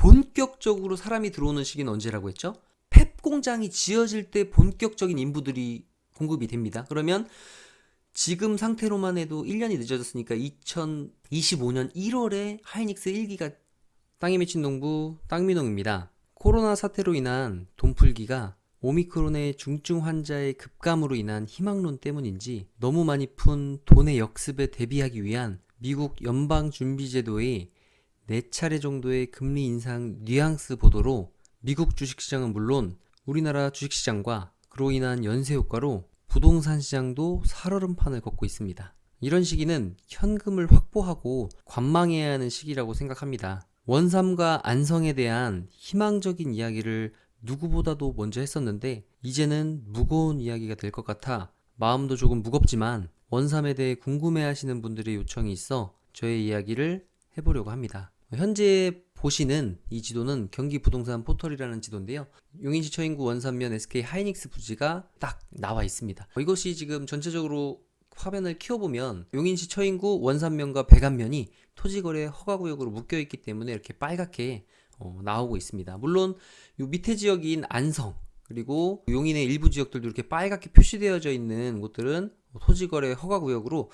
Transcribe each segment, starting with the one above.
본격적으로 사람이 들어오는 시기는 언제라고 했죠? 펩 공장이 지어질 때 본격적인 인부들이 공급이 됩니다. 그러면 지금 상태로만 해도 1년이 늦어졌으니까 2025년 1월에 하이닉스 1기가 땅에 맺힌 농부 땅민홍입니다. 코로나 사태로 인한 돈풀기가 오미크론의 중증 환자의 급감으로 인한 희망론 때문인지 너무 많이 푼 돈의 역습에 대비하기 위한 미국 연방준비제도의 4차례 정도의 금리 인상 뉘앙스 보도로 미국 주식시장은 물론 우리나라 주식시장과 그로 인한 연쇄 효과로 부동산 시장도 살얼음판을 걷고 있습니다. 이런 시기는 현금을 확보하고 관망해야 하는 시기라고 생각합니다. 원삼과 안성에 대한 희망적인 이야기를 누구보다도 먼저 했었는데 이제는 무거운 이야기가 될 것 같아 마음도 조금 무겁지만 원삼에 대해 궁금해하시는 분들의 요청이 있어 저의 이야기를 해보려고 합니다. 현재 보시는 이 지도는 경기 부동산 포털이라는 지도인데요. 용인시 처인구 원삼면 SK 하이닉스 부지가 딱 나와 있습니다. 이것이 지금 전체적으로 화면을 키워보면 용인시 처인구 원삼면과 백안면이 토지거래 허가구역으로 묶여있기 때문에 이렇게 빨갛게 나오고 있습니다. 물론 요 밑에 지역인 안성 그리고 용인의 일부 지역들도 이렇게 빨갛게 표시되어져 있는 곳들은 토지거래 허가구역으로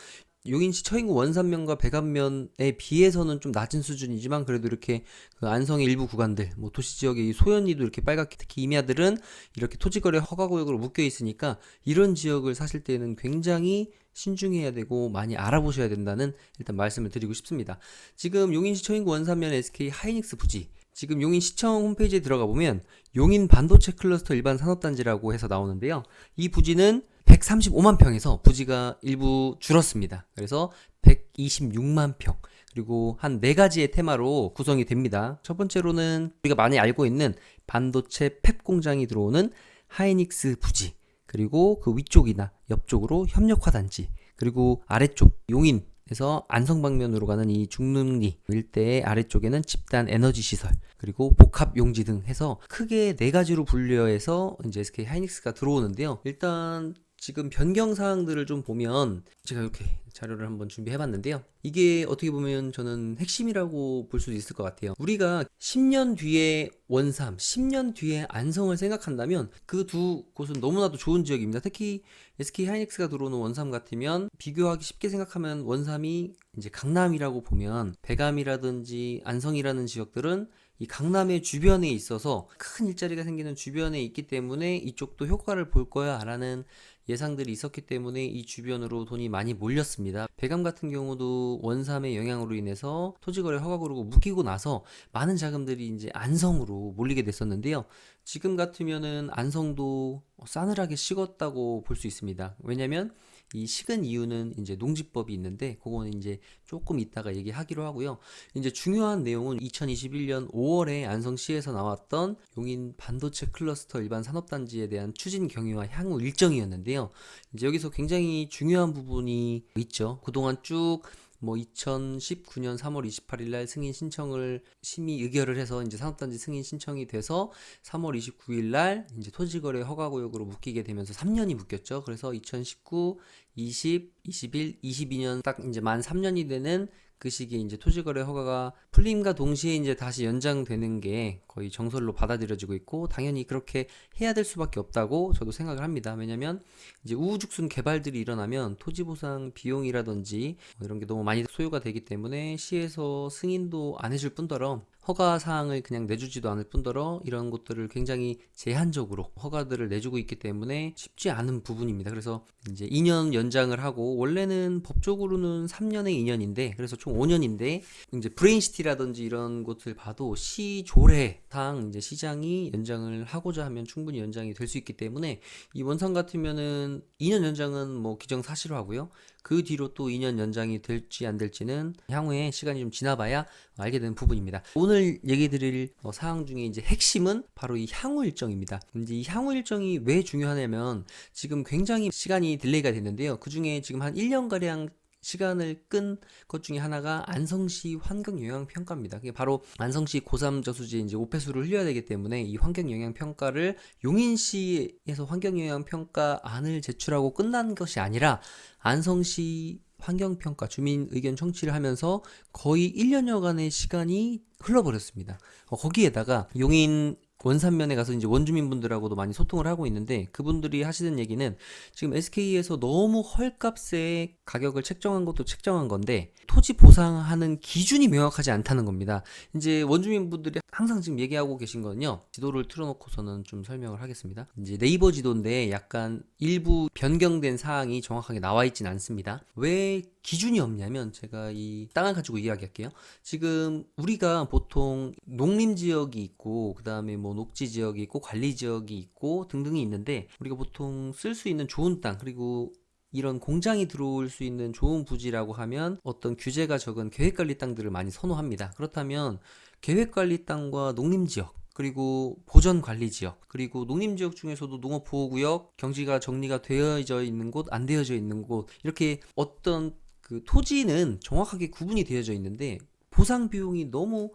용인시 처인구 원삼면과 백안면에 비해서는 좀 낮은 수준이지만 그래도 이렇게 그 안성의 일부 구간들 도시지역의 소연리도 이렇게 빨갛게 특히 임야들은 이렇게 토지거래 허가구역으로 묶여 있으니까 이런 지역을 사실 때는 굉장히 신중해야 되고 많이 알아보셔야 된다는 일단 말씀을 드리고 싶습니다. 지금 용인시 처인구 원삼면 SK 하이닉스 부지 지금 용인시청 홈페이지에 들어가 보면 용인 반도체 클러스터 일반 산업단지라고 해서 나오는데요. 이 부지는 135만 평에서 부지가 일부 줄었습니다. 그래서 126만 평 그리고 한 4가지의 테마로 구성이 됩니다. 첫 번째로는 우리가 많이 알고 있는 반도체 펩 공장이 들어오는 하이닉스 부지 그리고 그 위쪽이나 옆쪽으로 협력화 단지 그리고 아래쪽 용인 에서 안성 방면으로 가는 이 중릉리 일대의 아래쪽에는 집단 에너지 시설 그리고 복합 용지 등 해서 크게 4가지로 분류해서 이제 SK 하이닉스가 들어오는데요. 일단 지금 변경 사항들을 좀 보면 제가 이렇게 자료를 한번 준비해봤는데요. 이게 어떻게 보면 저는 핵심이라고 볼 수도 있을 것 같아요. 우리가 10년 뒤에 원삼, 10년 뒤에 안성을 생각한다면 그 두 곳은 너무나도 좋은 지역입니다. 특히 SK 하이닉스가 들어오는 원삼 같으면 비교하기 쉽게 생각하면 원삼이 이제 강남이라고 보면 백암이라든지 안성이라는 지역들은 이 강남의 주변에 있어서 큰 일자리가 생기는 주변에 있기 때문에 이쪽도 효과를 볼 거야 라는 예상들이 있었기 때문에 이 주변으로 돈이 많이 몰렸습니다. 백암 같은 경우도 원삼의 영향으로 인해서 토지거래 허가구역으로 묶이고 나서 많은 자금들이 이제 안성으로 몰리게 됐었는데요. 지금 같으면은 안성도 싸늘하게 식었다고 볼 수 있습니다. 왜냐면 이 식은 이유는 이제 농지법이 있는데 그거는 이제 조금 이따가 얘기하기로 하고요. 이제 중요한 내용은 2021년 5월에 안성시에서 나왔던 용인 반도체 클러스터 일반 산업단지에 대한 추진 경위와 향후 일정이었는데요. 이제 여기서 굉장히 중요한 부분이 있죠. 그동안 쭉 2019년 3월 28일 날 승인 신청을 심의 의결을 해서 이제 산업단지 승인 신청이 돼서 3월 29일 날 이제 토지거래 허가구역으로 묶이게 되면서 3년이 묶였죠. 그래서 2019, 20, 21, 22년 딱 이제 만 3년이 되는 그 시기에 이제 토지거래 허가가 풀림과 동시에 이제 다시 연장되는 게 거의 정설로 받아들여지고 있고 당연히 그렇게 해야 될 수밖에 없다고 저도 생각을 합니다. 왜냐면 이제 우후죽순 개발들이 일어나면 토지 보상 비용이라든지 이런 게 너무 많이 소요가 되기 때문에 시에서 승인도 안 해줄 뿐더러 허가 사항을 그냥 내주지도 않을 뿐더러 이런 것들을 굉장히 제한적으로 허가들을 내주고 있기 때문에 쉽지 않은 부분입니다. 그래서 이제 2년 연장을 하고 원래는 법적으로는 3년에 2년인데 그래서 총 5년인데 이제 브레인시티라든지 이런 것들 봐도 시 조례상 이제 시장이 연장을 하고자 하면 충분히 연장이 될 수 있기 때문에 이 원상 같으면은 2년 연장은 기정사실화고요. 그 뒤로 또 2년 연장이 될지 안 될지는 향후에 시간이 좀 지나봐야 알게 되는 부분입니다. 오늘 얘기 드릴 사항 중에 이제 핵심은 바로 이 향후 일정입니다. 이제 이 향후 일정이 왜 중요하냐면 지금 굉장히 시간이 딜레이가 됐는데요. 그 중에 지금 한 1년가량 시간을 끈 것 중에 하나가 안성시 환경영향평가입니다. 그게 바로 안성시 고3 저수지에 이제 오폐수를 흘려야 되기 때문에 이 환경영향평가를 용인시에서 환경영향평가안을 제출하고 끝난 것이 아니라 안성시 환경평가, 주민 의견 청취를 하면서 거의 1년여간의 시간이 흘러버렸습니다. 거기에다가 용인 원산면에 가서 이제 원주민분들하고도 많이 소통을 하고 있는데, 그분들이 하시는 얘기는 지금 SK에서 너무 헐값에 가격을 책정한 것도 책정한 건데 토지 보상하는 기준이 명확하지 않다는 겁니다. 이제 원주민분들이 항상 지금 얘기하고 계신 건요, 지도를 틀어놓고서는 좀 설명을 하겠습니다. 이제 네이버 지도인데 약간 일부 변경된 사항이 정확하게 나와 있진 않습니다. 왜 기준이 없냐면, 제가 이 땅을 가지고 이야기할게요. 지금 우리가 보통 농림지역이 있고, 그 다음에 뭐 녹지지역이 있고, 관리지역이 있고 등등이 있는데, 우리가 보통 쓸 수 있는 좋은 땅, 그리고 이런 공장이 들어올 수 있는 좋은 부지라고 하면 어떤 규제가 적은 계획관리 땅들을 많이 선호합니다. 그렇다면 계획관리 땅과 농림지역, 그리고 보전관리지역, 그리고 농림지역 중에서도 농업보호구역, 경지가 정리가 되어져 있는 곳, 안 되어져 있는 곳, 이렇게 어떤 그 토지는 정확하게 구분이 되어져 있는데 보상 비용이 너무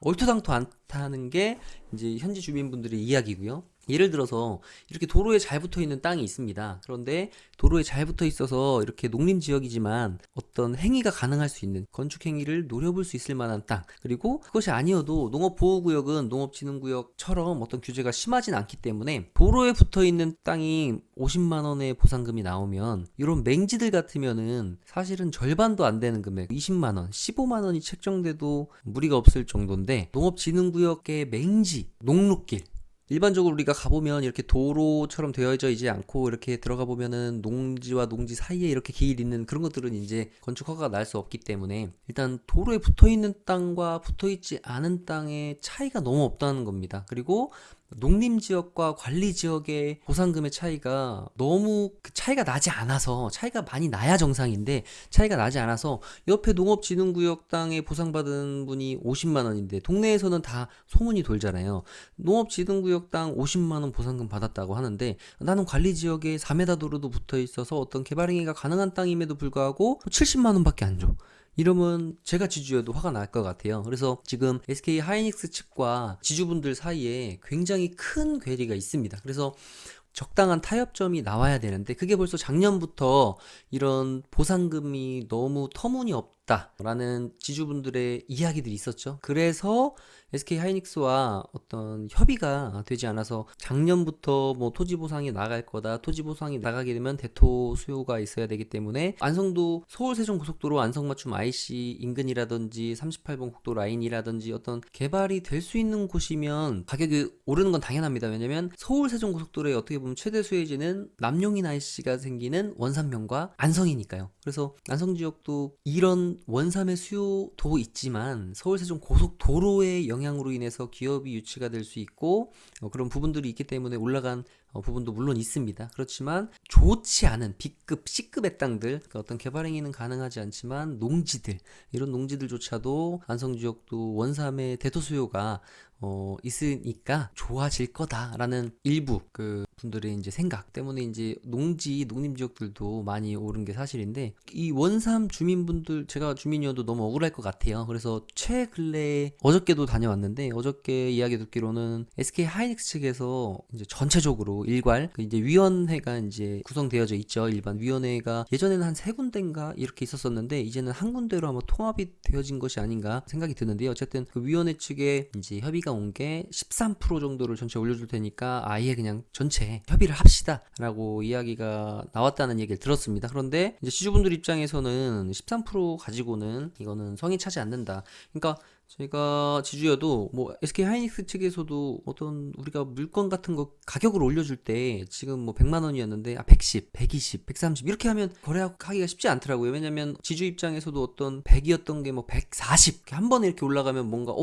얼토당토 않다는 게 이제 현지 주민분들의 이야기고요. 예를 들어서 이렇게 도로에 잘 붙어 있는 땅이 있습니다. 그런데 도로에 잘 붙어 있어서 이렇게 농림지역이지만 어떤 행위가 가능할 수 있는, 건축 행위를 노려볼 수 있을 만한 땅, 그리고 그것이 아니어도 농업보호구역은 농업진흥구역처럼 어떤 규제가 심하진 않기 때문에 도로에 붙어 있는 땅이 50만 원의 보상금이 나오면, 이런 맹지들 같으면은 사실은 절반도 안 되는 금액, 20만 원, 15만 원이 책정돼도 무리가 없을 정도인데, 농업진흥구역의 맹지, 농로길, 일반적으로 우리가 가보면 이렇게 도로처럼 되어져 있지 않고 이렇게 들어가 보면은 농지와 농지 사이에 이렇게 길 있는 그런 것들은 이제 건축 허가가 날 수 없기 때문에, 일단 도로에 붙어 있는 땅과 붙어 있지 않은 땅의 차이가 너무 없다는 겁니다. 그리고 농림지역과 관리지역의 보상금의 차이가 너무 차이가 나지 않아서, 차이가 많이 나야 정상인데 차이가 나지 않아서, 옆에 농업진흥구역 땅에 보상받은 분이 50만 원인데 동네에서는 다 소문이 돌잖아요. 농업진흥구역 땅 50만 원 보상금 받았다고 하는데, 나는 관리지역에 4m 도로도 붙어 있어서 어떤 개발 행위가 가능한 땅임에도 불구하고 70만 원밖에 안 줘. 이러면 제가 지주여도 화가 날 것 같아요. 그래서 지금 SK 하이닉스 측과 지주분들 사이에 굉장히 큰 괴리가 있습니다. 그래서 적당한 타협점이 나와야 되는데, 그게 벌써 작년부터 이런 보상금이 너무 터무니없다라는 지주분들의 이야기들이 있었죠. 그래서 SK 하이닉스와 어떤 협의가 되지 않아서 작년부터 뭐 토지 보상이 나갈 거다, 토지 보상이 나가게 되면 대토 수요가 있어야 되기 때문에 안성도 서울 세종 고속도로 안성맞춤 IC 인근이라든지 38번 국도 라인이라든지 어떤 개발이 될 수 있는 곳이면 가격이 오르는 건 당연합니다. 왜냐면 서울 세종 고속도로의 어떻게 보면 최대 수혜지는 남용인 IC가 생기는 원산면과 안성이니까요. 그래서 안성 지역도 이런 원삼의 수요도 있지만 서울 세종 고속도로의 영향으로 인해서 기업이 유치가 될 수 있고, 그런 부분들이 있기 때문에 올라간 부분도 물론 있습니다. 그렇지만 좋지 않은 B급, C급의 땅들, 그러니까 어떤 개발 행위는 가능하지 않지만 농지들, 이런 농지들조차도 안성 지역도 원삼의 대토 수요가 있으니까 좋아질 거다라는 일부 그 분들의 이제 생각 때문에 이제 농림 지역들도 많이 오른 게 사실인데, 이 원삼 주민분들, 제가 주민이어도 너무 억울할 것 같아요. 그래서 최근래 어저께도 다녀왔는데, 어저께 이야기 듣기로는 SK 하이닉스 측에서 이제 전체적으로 일괄 이제 위원회가 이제 구성되어져 있죠. 일반 위원회가 예전에는 한 3군데인가 이렇게 있었었는데 이제는 한 군데로 아마 통합이 되어진 것이 아닌가 생각이 드는데요. 어쨌든 그 위원회 측에 이제 협의가 온 게 13% 정도를 전체 올려줄 테니까 아예 그냥 전체 협의를 합시다 라고 이야기가 나왔다는 얘기를 들었습니다. 그런데 이제 지주분들 입장에서는 13% 가지고는 이거는 성이 차지 않는다. 그러니까 제가 지주여도 뭐 SK 하이닉스 측에서도 어떤 우리가 물건 같은 거 가격을 올려줄 때 지금 뭐 100만 원이었는데 110, 120, 130 이렇게 하면 거래하기가 쉽지 않더라고요. 왜냐면 지주 입장에서도 어떤 100이었던 게 뭐 140 한 번에 이렇게 올라가면 뭔가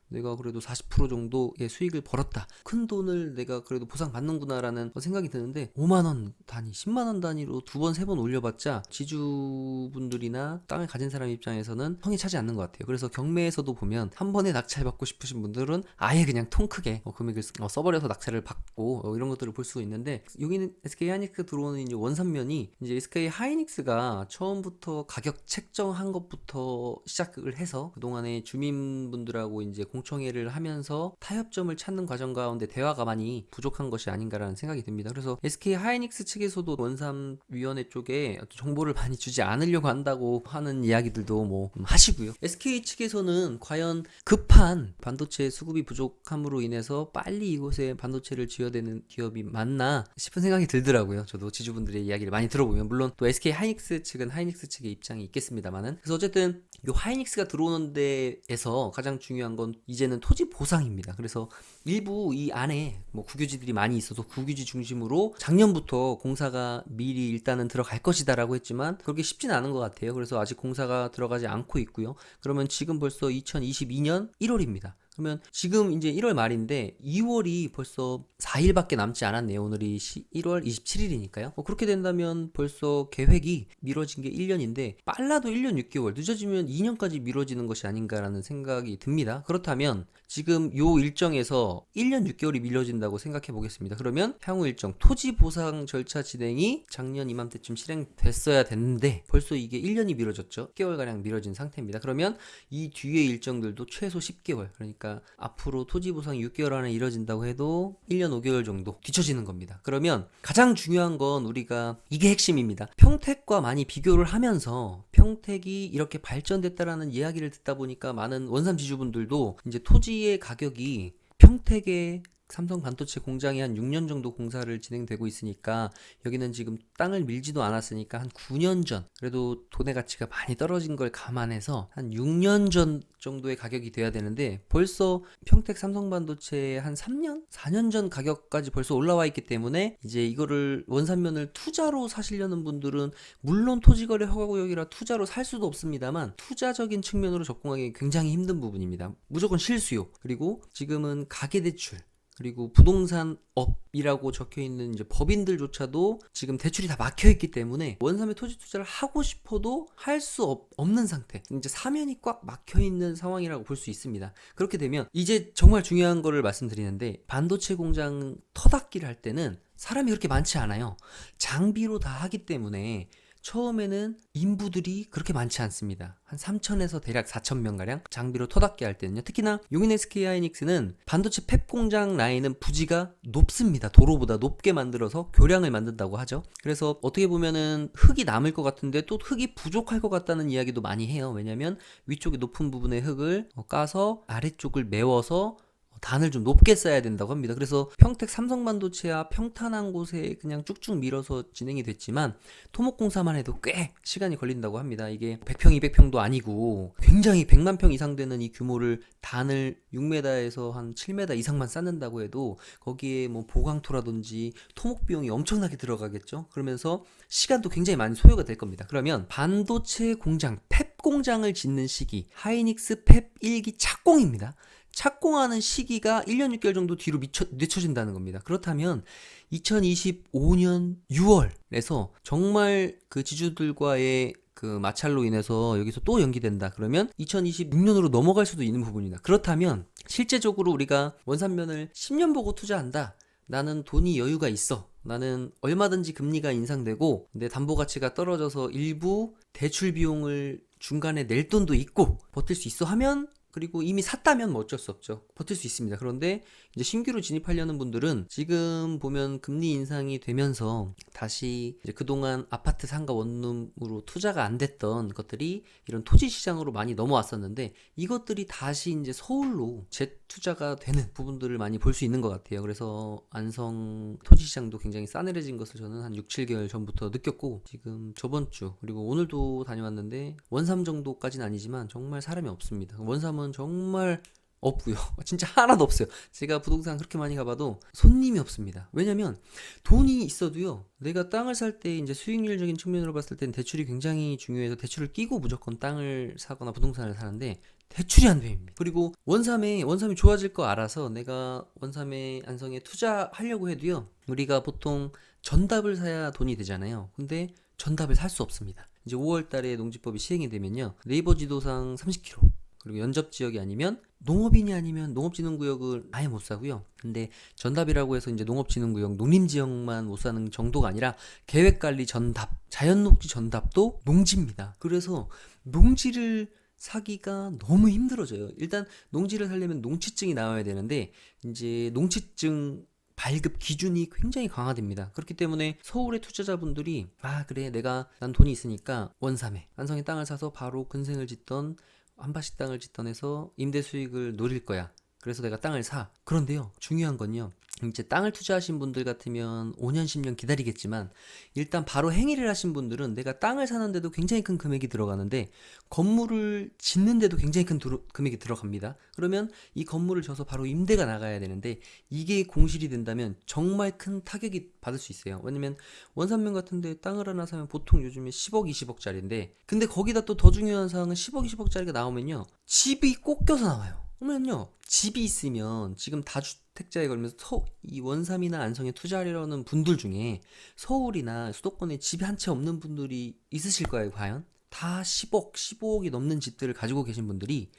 내가 그래도 40% 정도의 수익을 벌었다, 큰 돈을 내가 그래도 보상받는구나라는 생각이 드는데, 5만원 단위, 10만원 단위로 2번, 3번 올려봤자 지주분들이나 땅을 가진 사람 입장에서는 성이 차지 않는 것 같아요. 그래서 경매에서도 보면 한 번에 낙찰받고 싶으신 분들은 아예 그냥 통 크게 금액을 써버려서 낙찰을 받고 이런 것들을 볼 수가 있는데, 여기는 SK 하이닉스 들어오는 이제 원산면이 이제 SK 하이닉스가 처음부터 가격 책정한 것부터 시작을 해서 그동안에 주민분들하고 이제 공청회를 하면서 타협점을 찾는 과정 가운데 대화가 많이 부족한 것이 아닌가라는 생각이 듭니다. 그래서 SK 하이닉스 측에서도 원삼위원회 쪽에 정보를 많이 주지 않으려고 한다고 하는 이야기들도 뭐 하시고요. SK 측에서는 과연 급한 반도체 수급이 부족함으로 인해서 빨리 이곳에 반도체를 지어대는 기업이 맞나 싶은 생각이 들더라고요. 저도 지주분들의 이야기를 많이 들어보면, 물론 또 SK 하이닉스 측은 하이닉스 측의 입장이 있겠습니다만은. 그래서 어쨌든 이 하이닉스가 들어오는 데에서 가장 중요한 건 이제는 토지 보상입니다. 그래서 일부 이 안에 뭐 국유지들이 많이 있어서 국유지 중심으로 작년부터 공사가 미리 일단은 들어갈 것이다라고 했지만 그렇게 쉽진 않은 것 같아요. 그래서 아직 공사가 들어가지 않고 있고요. 그러면 지금 벌써 2022년 1월입니다. 그러면 지금 이제 1월 말인데 2월이 벌써 4일밖에 남지 않았네요. 오늘이 1월 27일이니까요. 그렇게 된다면 벌써 계획이 미뤄진 게 1년인데 빨라도 1년 6개월, 늦어지면 2년까지 미뤄지는 것이 아닌가라는 생각이 듭니다. 그렇다면 지금 요 일정에서 1년 6개월이 미뤄진다고 생각해 보겠습니다. 그러면 향후 일정 토지 보상 절차 진행이 작년 이맘때쯤 실행됐어야 됐는데 벌써 이게 1년이 미뤄졌죠. 10개월가량 미뤄진 상태입니다. 그러면 이 뒤의 일정들도 최소 10개월, 그러니까 앞으로 토지 보상이 6개월 안에 이뤄진다고 해도 1년 5개월 정도 뒤처지는 겁니다. 그러면 가장 중요한 건 우리가 이게 핵심입니다. 평택과 많이 비교를 하면서 평택이 이렇게 발전됐다라는 이야기를 듣다 보니까 많은 원삼 지주분들도 이제 토지의 가격이 평택의 삼성 반도체 공장이 한 6년 정도 공사를 진행되고 있으니까 여기는 지금 땅을 밀지도 않았으니까 한 9년 전, 그래도 돈의 가치가 많이 떨어진 걸 감안해서 한 6년 전 정도의 가격이 돼야 되는데 벌써 평택 삼성 반도체의 한 3년? 4년 전 가격까지 벌써 올라와 있기 때문에 이제 이거를 원산면을 투자로 사시려는 분들은 물론 토지거래 허가구역이라 투자로 살 수도 없습니다만 투자적인 측면으로 접근하기 굉장히 힘든 부분입니다. 무조건 실수요. 그리고 지금은 가계대출, 그리고 부동산 업이라고 적혀있는 이제 법인들조차도 지금 대출이 다 막혀있기 때문에 원삼에 토지 투자를 하고 싶어도 할 수 없는 상태, 이제 사면이 꽉 막혀있는 상황이라고 볼 수 있습니다. 그렇게 되면 이제 정말 중요한 거를 말씀드리는데, 반도체 공장 터닫기를 할 때는 사람이 그렇게 많지 않아요. 장비로 다 하기 때문에 처음에는 인부들이 그렇게 많지 않습니다. 한 3,000에서 대략 4,000명가량 장비로 터닫게 할 때는요. 특히나 용인 SK 하이닉스는 반도체 팹 공장 라인은 부지가 높습니다. 도로보다 높게 만들어서 교량을 만든다고 하죠. 그래서 어떻게 보면은 흙이 남을 것 같은데 또 흙이 부족할 것 같다는 이야기도 많이 해요. 왜냐면 위쪽에 높은 부분의 흙을 까서 아래쪽을 메워서 단을 좀 높게 쌓아야 된다고 합니다. 그래서 평택 삼성반도체와 평탄한 곳에 그냥 쭉쭉 밀어서 진행이 됐지만 토목공사만 해도 꽤 시간이 걸린다고 합니다. 이게 100평, 200평도 아니고 굉장히 100만 평 이상 되는 이 규모를 단을 6m에서 한 7m 이상만 쌓는다고 해도 거기에 뭐 보강토라든지 토목 비용이 엄청나게 들어가겠죠. 그러면서 시간도 굉장히 많이 소요가 될 겁니다. 그러면 반도체 공장, 팹 공장을 짓는 시기, 하이닉스 팹 1기 착공입니다. 착공하는 시기가 1년 6개월 정도 뒤로 늦춰진다는 겁니다. 그렇다면 2025년 6월에서 정말 그 지주들과의 그 마찰로 인해서 여기서 또 연기된다. 그러면 2026년으로 넘어갈 수도 있는 부분이다. 그렇다면 실제적으로 우리가 원산면을 10년 보고 투자한다. 나는 돈이 여유가 있어. 나는 얼마든지 금리가 인상되고 내 담보 가치가 떨어져서 일부 대출 비용을 중간에 낼 돈도 있고 버틸 수 있어 하면, 그리고 이미 샀다면 뭐 어쩔 수 없죠. 버틸 수 있습니다. 그런데 이제 신규로 진입하려는 분들은 지금 보면 금리 인상이 되면서 다시 이제 그동안 아파트 상가 원룸으로 투자가 안 됐던 것들이 이런 토지 시장으로 많이 넘어왔었는데 이것들이 다시 이제 서울로 재투자가 되는 부분들을 많이 볼 수 있는 것 같아요. 그래서 안성 토지 시장도 굉장히 싸늘해진 것을 저는 한 6, 7개월 전부터 느꼈고, 지금 저번 주 그리고 오늘도 다녀왔는데 원삼 정도까지는 아니지만 정말 사람이 없습니다. 원삼은 정말 없고요. 진짜 하나도 없어요. 제가 부동산 그렇게 많이 가봐도 손님이 없습니다. 왜냐면 돈이 있어도요, 내가 땅을 살 때 이제 수익률적인 측면으로 봤을 때는 대출이 굉장히 중요해서 대출을 끼고 무조건 땅을 사거나 부동산을 사는데 대출이 안 됩니다. 그리고 원삼이 좋아질 거 알아서 내가 원삼에 안성에 투자하려고 해도요, 우리가 보통 전답을 사야 돈이 되잖아요. 근데 전답을 살 수 없습니다. 이제 5월 달에 농지법이 시행이 되면요, 네이버 지도상 30km, 그리고 연접 지역이 아니면 농업인이 아니면 농업진흥구역을 아예 못 사고요. 근데 전답이라고 해서 이제 농업진흥구역, 농림지역만 못 사는 정도가 아니라 계획관리 전답, 자연녹지 전답도 농지입니다. 그래서 농지를 사기가 너무 힘들어져요. 일단 농지를 사려면 농취증이 나와야 되는데 이제 농취증 발급 기준이 굉장히 강화됩니다. 그렇기 때문에 서울의 투자자분들이 그래 난 돈이 있으니까 원삼에 안성에 땅을 사서 바로 근생을 짓던 한밭식 땅을 짓던 해서 임대 수익을 노릴 거야. 그래서 내가 땅을 사. 그런데요, 중요한 건요, 이제 땅을 투자하신 분들 같으면 5년, 10년 기다리겠지만 일단 바로 행위를 하신 분들은 내가 땅을 사는데도 굉장히 큰 금액이 들어가는데 건물을 짓는데도 굉장히 큰 금액이 들어갑니다. 그러면 이 건물을 져서 바로 임대가 나가야 되는데 이게 공실이 된다면 정말 큰 타격이 받을 수 있어요. 왜냐면 원산면 같은데 땅을 하나 사면 보통 요즘에 10억, 20억짜리인데 근데 거기다 또 더 중요한 사항은 10억, 20억짜리가 나오면요, 집이 꼭 껴서 나와요. 그러면요, 집이 있으면 지금 다주택자에 걸면서 이 원삼이나 안성에 투자하려는 분들 중에 서울이나 수도권에 집이 한 채 없는 분들이 있으실 거예요. 과연 다 10억, 15억이 넘는 집들을 가지고 계신 분들이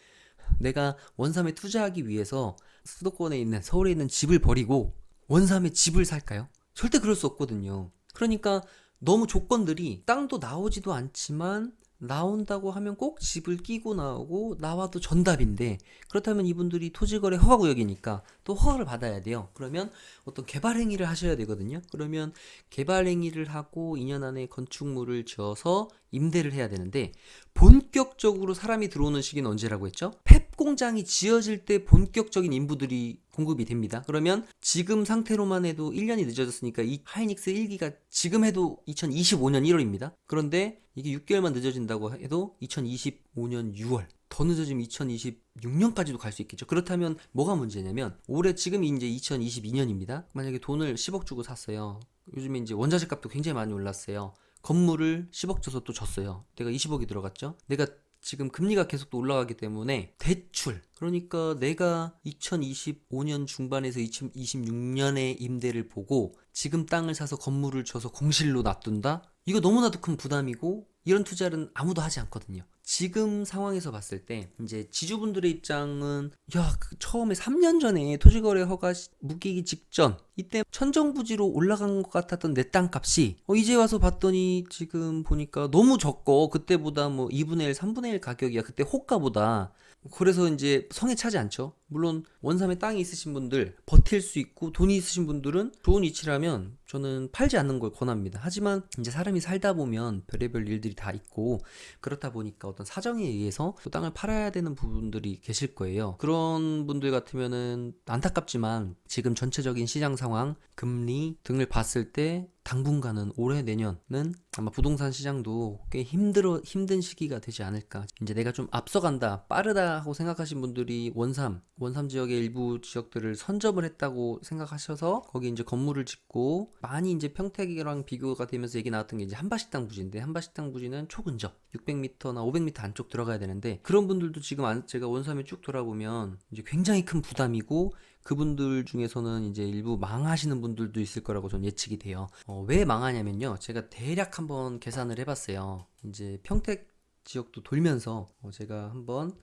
내가 원삼에 투자하기 위해서 수도권에 있는, 서울에 있는 집을 버리고 원삼에 집을 살까요? 절대 그럴 수 없거든요. 그러니까 너무 조건들이, 땅도 나오지도 않지만 나온다고 하면 꼭 집을 끼고 나오고 나와도 전답인데, 그렇다면 이분들이 토지거래 허가구역이니까 또 허가를 받아야 돼요. 그러면 어떤 개발 행위를 하셔야 되거든요. 그러면 개발 행위를 하고 2년 안에 건축물을 지어서 임대를 해야 되는데, 본격적으로 사람이 들어오는 시기는 언제라고 했죠? 펩 공장이 지어질 때 본격적인 인부들이 공급이 됩니다. 그러면 지금 상태로만 해도 1년이 늦어졌으니까 이 하이닉스 1기가 지금 해도 2025년 1월입니다. 그런데 이게 6개월만 늦어진다고 해도 2025년 6월, 더 늦어지면 2026년까지도 갈 수 있겠죠. 그렇다면 뭐가 문제냐면, 올해 지금 이제 2022년입니다. 만약에 돈을 10억 주고 샀어요. 요즘에 이제 원자재 값도 굉장히 많이 올랐어요. 건물을 10억 줘서 또 졌어요. 내가 20억이 들어갔죠. 내가 지금 금리가 계속 또 올라가기 때문에 대출, 그러니까 내가 2025년 중반에서 2026년에 임대를 보고 지금 땅을 사서 건물을 줘서 공실로 놔둔다? 이거 너무나도 큰 부담이고, 이런 투자는 아무도 하지 않거든요. 지금 상황에서 봤을 때 이제 지주분들의 입장은, 처음에 3년 전에 토지거래 허가 묶이기 직전 이때 천정부지로 올라간 것 같았던 내 땅값이 이제 와서 봤더니 지금 보니까 너무 적고, 그때보다 뭐 2분의 1, 3분의 1 가격이야. 그때 호가보다. 그래서 이제 성에 차지 않죠. 물론 원삼에 땅이 있으신 분들, 버틸 수 있고 돈이 있으신 분들은 좋은 위치라면 저는 팔지 않는 걸 권합니다. 하지만 이제 사람이 살다 보면 별의별 일들이 다 있고, 그렇다 보니까 어떤 사정에 의해서 또 땅을 팔아야 되는 부분들이 계실 거예요. 그런 분들 같으면은 안타깝지만 지금 전체적인 시장 상황, 금리 등을 봤을 때 당분간은 올해 내년은 아마 부동산 시장도 꽤 힘든 시기가 되지 않을까. 이제 내가 좀 앞서간다, 빠르다 하고 생각하신 분들이 원삼 지역의 일부 지역들을 선점을 했다고 생각하셔서 거기 이제 건물을 짓고, 많이 이제 평택이랑 비교가 되면서 얘기 나왔던 게 이제 한밭식당 부지인데, 한밭식당 부지는 초근접 600m나 500m 안쪽 들어가야 되는데, 그런 분들도 지금 제가 원삼에 쭉 돌아보면 이제 굉장히 큰 부담이고, 그분들 중에서는 이제 일부 망하시는 분들도 있을 거라고 좀 예측이 돼요. 왜 망하냐면요, 제가 대략 한번 계산을 해봤어요. 이제 평택 지역도 돌면서 제가 한번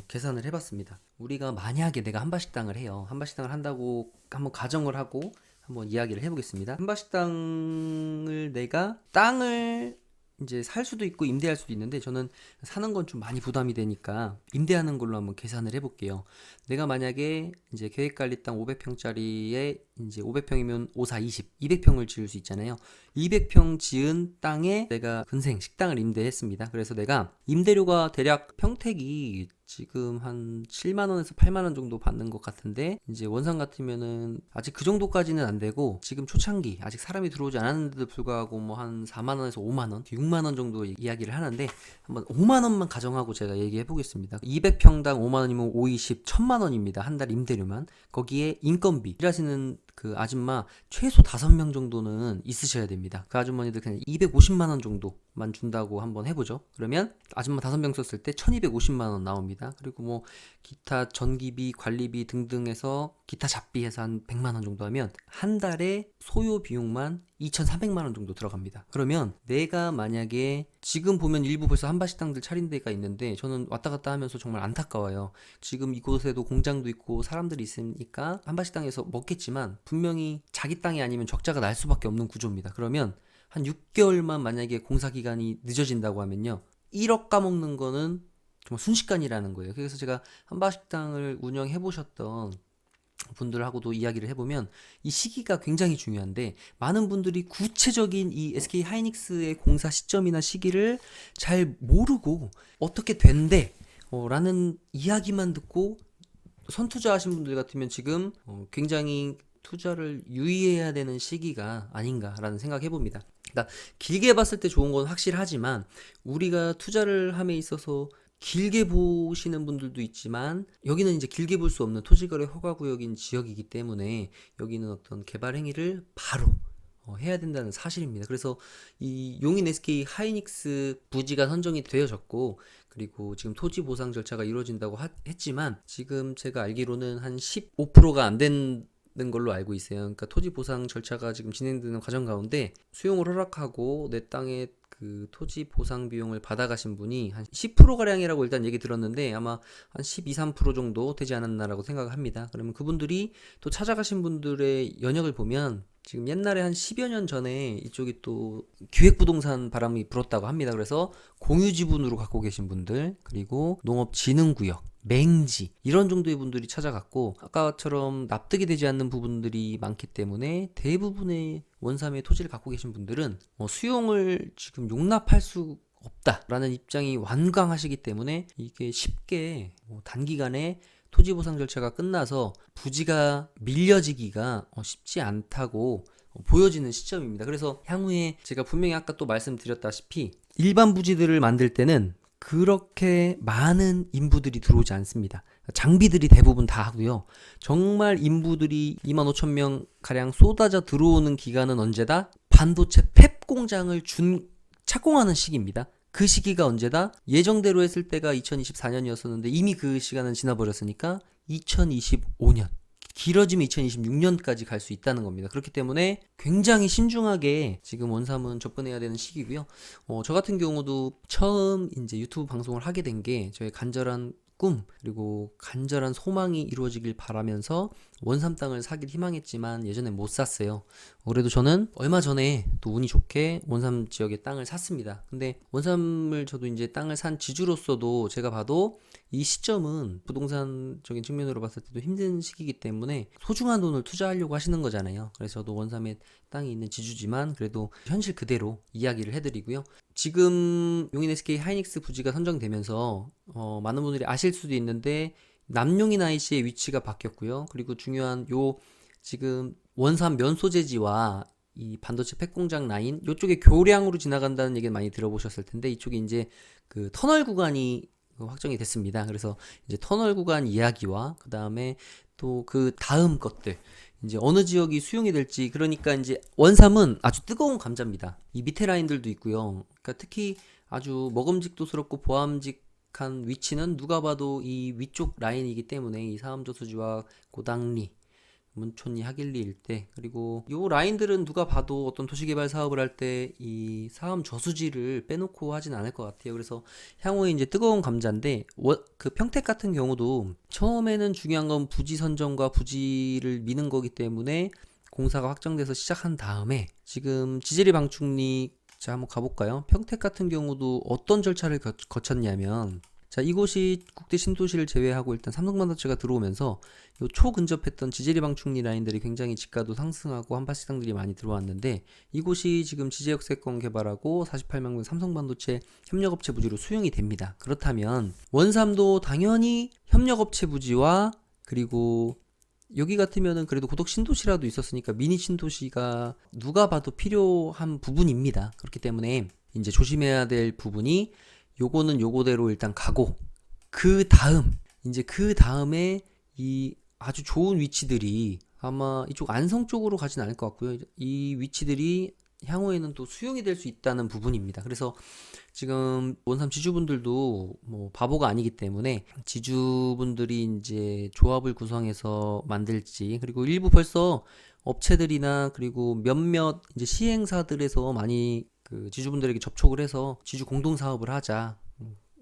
계산을 해봤습니다. 우리가 만약에 내가 한밭식당을 해요. 한밭식당을 한다고 한번 가정을 하고 한번 이야기를 해보겠습니다. 한밭식당을, 내가 땅을 이제 살 수도 있고 임대할 수도 있는데, 저는 사는 건 좀 많이 부담이 되니까 임대하는 걸로 한번 계산을 해볼게요. 내가 만약에 이제 계획관리 땅 500평짜리에 이제 500평이면 5, 4, 20, 200평을 지을 수 있잖아요. 200평 지은 땅에 내가 근생 식당을 임대했습니다. 그래서 내가 임대료가 대략 평택이 지금 한 7만원에서 8만원 정도 받는 것 같은데, 이제 원산 같으면은 아직 그 정도까지는 안 되고, 지금 초창기 아직 사람이 들어오지 않았는데도 불구하고 뭐 한 4만원에서 5만원, 6만원 정도 이야기를 하는데, 한번 5만원만 가정하고 제가 얘기해 보겠습니다. 200평당 5만원이면 5, 20, 1000만원입니다. 한 달 임대료만. 거기에 인건비, 일하시는 그 아줌마 최소 5명 정도는 있으셔야 됩니다. 그 아주머니들 그냥 250만원 정도만 준다고 한번 해보죠. 그러면 아줌마 5명 썼을 때 1250만원 나옵니다. 그리고 뭐 기타 전기비, 관리비 등등해서 기타 잡비해서 한 100만원 정도 하면 한 달에 소요 비용만 2,400만원 정도 들어갑니다. 그러면 내가 만약에 지금 보면 일부 벌써 한밭식당들 차린 데가 있는데, 저는 왔다 갔다 하면서 정말 안타까워요. 지금 이곳에도 공장도 있고 사람들이 있으니까 한밭식당에서 먹겠지만 분명히 자기 땅이 아니면 적자가 날 수밖에 없는 구조입니다. 그러면 한 6개월만 만약에 공사 기간이 늦어진다고 하면요, 1억 까먹는 거는 정말 순식간이라는 거예요. 그래서 제가 한바식당을 운영해 보셨던 분들하고도 이야기를 해보면 이 시기가 굉장히 중요한데, 많은 분들이 구체적인 이 SK 하이닉스의 공사 시점이나 시기를 잘 모르고 어떻게 된대 라는 이야기만 듣고 선투자하신 분들 같으면 지금 굉장히 투자를 유의해야 되는 시기가 아닌가라는 생각해 봅니다. 그러니까 길게 봤을 때 좋은 건 확실하지만, 우리가 투자를 함에 있어서 길게 보시는 분들도 있지만, 여기는 이제 길게 볼 수 없는 토지거래 허가구역인 지역이기 때문에 여기는 어떤 개발 행위를 바로 해야 된다는 사실입니다. 그래서 이 용인 SK 하이닉스 부지가 선정이 되어졌고, 그리고 지금 토지 보상 절차가 이루어진다고 했지만, 지금 제가 알기로는 한 15%가 안 되는 걸로 알고 있어요. 그러니까 토지 보상 절차가 지금 진행되는 과정 가운데 수용을 허락하고 내 땅에 그 토지 보상 비용을 받아가신 분이 한 10%가량이라고 일단 얘기 들었는데, 아마 한 12, 3% 정도 되지 않았나라고 생각합니다. 그러면 그분들이 또 찾아가신 분들의 연역을 보면, 지금 옛날에 한 10여 년 전에 이쪽이 또 기획부동산 바람이 불었다고 합니다. 그래서 공유지분으로 갖고 계신 분들, 그리고 농업진흥구역, 맹지 이런 정도의 분들이 찾아갔고, 아까처럼 납득이 되지 않는 부분들이 많기 때문에 대부분의 원삼의 토지를 갖고 계신 분들은 수용을 지금 용납할 수 없다라는 입장이 완강하시기 때문에, 이게 쉽게 단기간에 토지 보상 절차가 끝나서 부지가 밀려지기가 쉽지 않다고 보여지는 시점입니다. 그래서 향후에 제가 분명히 아까 또 말씀드렸다시피 일반 부지들을 만들 때는 그렇게 많은 인부들이 들어오지 않습니다. 장비들이 대부분 다 하고요. 정말 인부들이 25,000명 가량 쏟아져 들어오는 기간은 언제다? 반도체 팹 공장을 착공하는 시기입니다. 그 시기가 언제다? 예정대로 했을 때가 2024년이었었는데 이미 그 시간은 지나버렸으니까 2025년, 길어지면 2026년까지 갈 수 있다는 겁니다. 그렇기 때문에 굉장히 신중하게 지금 원삼은 접근해야 되는 시기고요. 저 같은 경우도 처음 이제 유튜브 방송을 하게 된 게 저의 간절한 꿈, 그리고 간절한 소망이 이루어지길 바라면서 원삼 땅을 사길 희망했지만 예전에 못 샀어요. 그래도 저는 얼마 전에 또 운이 좋게 원삼 지역에 땅을 샀습니다. 근데 원삼을 저도 이제 땅을 산 지주로서도 제가 봐도 이 시점은 부동산적인 측면으로 봤을 때도 힘든 시기이기 때문에 소중한 돈을 투자하려고 하시는 거잖아요. 그래서 저도 원삼에 땅이 있는 지주지만 그래도 현실 그대로 이야기를 해드리고요. 지금 용인 SK 하이닉스 부지가 선정되면서 많은 분들이 아실 수도 있는데, 남용인 IC의 위치가 바뀌었고요. 그리고 중요한 지금 원산 면 소재지와 이 반도체 팩 공장 라인 이쪽에 교량으로 지나간다는 얘기는 많이 들어보셨을 텐데, 이쪽에 이제 그 터널 구간이 확정이 됐습니다. 그래서 이제 터널 구간 이야기와 그 다음에 또 그 다음 것들, 이제 어느 지역이 수용이 될지, 그러니까 이제 원삼은 아주 뜨거운 감자입니다. 이 밑에 라인들도 있고요. 그러니까 특히 아주 먹음직도스럽고 보암직한 위치는 누가 봐도 이 위쪽 라인이기 때문에, 이 사암저수지와 고당리, 문촌리, 하길리 일대, 그리고 요 라인들은 누가 봐도 어떤 도시개발 사업을 할 때 이 사암 저수지를 빼놓고 하진 않을 것 같아요. 그래서 향후에 이제 뜨거운 감자인데, 그 평택 같은 경우도 처음에는 중요한 건 부지 선정과 부지를 미는 거기 때문에 공사가 확정돼서 시작한 다음에, 지금 지제리 방충리, 자 한번 가볼까요? 평택 같은 경우도 어떤 절차를 거쳤냐면, 자, 이곳이 국대 신도시를 제외하고 일단 삼성반도체가 들어오면서 요 초근접했던 지제리 방충리 라인들이 굉장히 지가도 상승하고 한밭시장들이 많이 들어왔는데, 이곳이 지금 지제역세권 개발하고 48명분 삼성반도체 협력업체 부지로 수용이 됩니다. 그렇다면 원삼도 당연히 협력업체 부지와, 그리고 여기 같으면은 그래도 고덕 신도시라도 있었으니까 미니 신도시가 누가 봐도 필요한 부분입니다. 그렇기 때문에 이제 조심해야 될 부분이, 요거는 요거대로 일단 가고, 그 다음에 이 아주 좋은 위치들이 아마 이쪽 안성 쪽으로 가진 않을 것 같고요. 이 위치들이 향후에는 또 수용이 될 수 있다는 부분입니다. 그래서 지금 원삼 지주분들도 뭐 바보가 아니기 때문에, 지주분들이 이제 조합을 구성해서 만들지, 그리고 일부 벌써 업체들이나 그리고 몇몇 이제 시행사들에서 많이 그 지주분들에게 접촉을 해서 지주 공동 사업을 하자,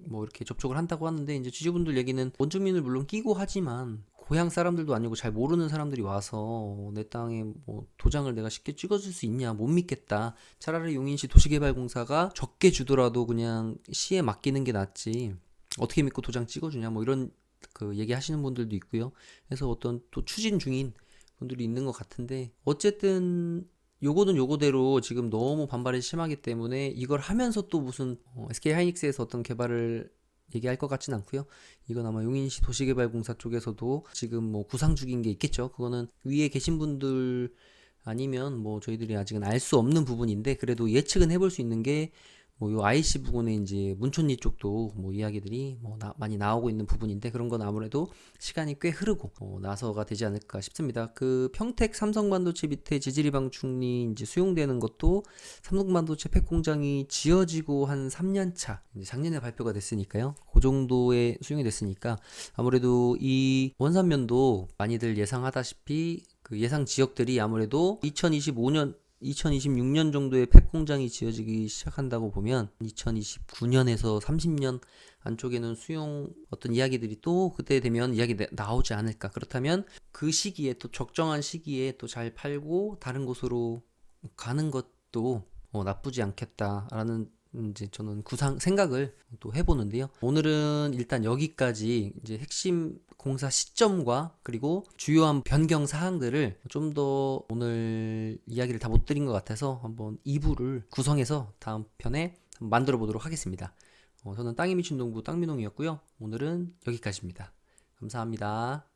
뭐 이렇게 접촉을 한다고 하는데, 이제 지주분들 얘기는 원주민을 물론 끼고 하지만 고향 사람들도 아니고 잘 모르는 사람들이 와서 내 땅에 뭐 도장을 내가 쉽게 찍어줄 수 있냐, 못 믿겠다. 차라리 용인시 도시개발공사가 적게 주더라도 그냥 시에 맡기는 게 낫지, 어떻게 믿고 도장 찍어주냐 뭐 이런 그 얘기하시는 분들도 있고요. 그래서 어떤 또 추진 중인 분들이 있는 것 같은데 어쨌든 요거는 요거대로 지금 너무 반발이 심하기 때문에 이걸 하면서 또 무슨 SK 하이닉스에서 어떤 개발을 얘기할 것 같진 않고요. 이건 아마 용인시 도시개발공사 쪽에서도 지금 뭐 구상 중인 게 있겠죠. 그거는 위에 계신 분들 아니면 뭐 저희들이 아직은 알 수 없는 부분인데 그래도 예측은 해볼 수 있는 게 뭐 요 IC 부근에 이제 문촌리 쪽도 뭐 이야기들이 뭐 많이 나오고 있는 부분인데 그런 건 아무래도 시간이 꽤 흐르고 나서가 되지 않을까 싶습니다. 그 평택 삼성반도체 밑에 지질이 방충이 이제 수용되는 것도 삼성반도체 팩 공장이 지어지고 한 3년 차 이제 작년에 발표가 됐으니까요. 그 정도에 수용이 됐으니까 아무래도 이 원산면도 많이들 예상하다시피 그 예상 지역들이 아무래도 2026년 정도에 팩 공장이 지어지기 시작한다고 보면 2029년에서 30년 안쪽에는 수용 어떤 이야기들이 또 그때 되면 이야기 나오지 않을까. 그렇다면 그 시기에 또 적정한 시기에 또 잘 팔고 다른 곳으로 가는 것도 나쁘지 않겠다라는 이제 저는 생각을 또 해보는데요. 오늘은 일단 여기까지 이제 핵심 공사 시점과 그리고 주요한 변경 사항들을 좀 더 오늘 이야기를 다 못 드린 것 같아서 한번 2부를 구성해서 다음 편에 만들어 보도록 하겠습니다. 저는 땅이 미친 농부 땅민홍이었고요. 오늘은 여기까지입니다. 감사합니다.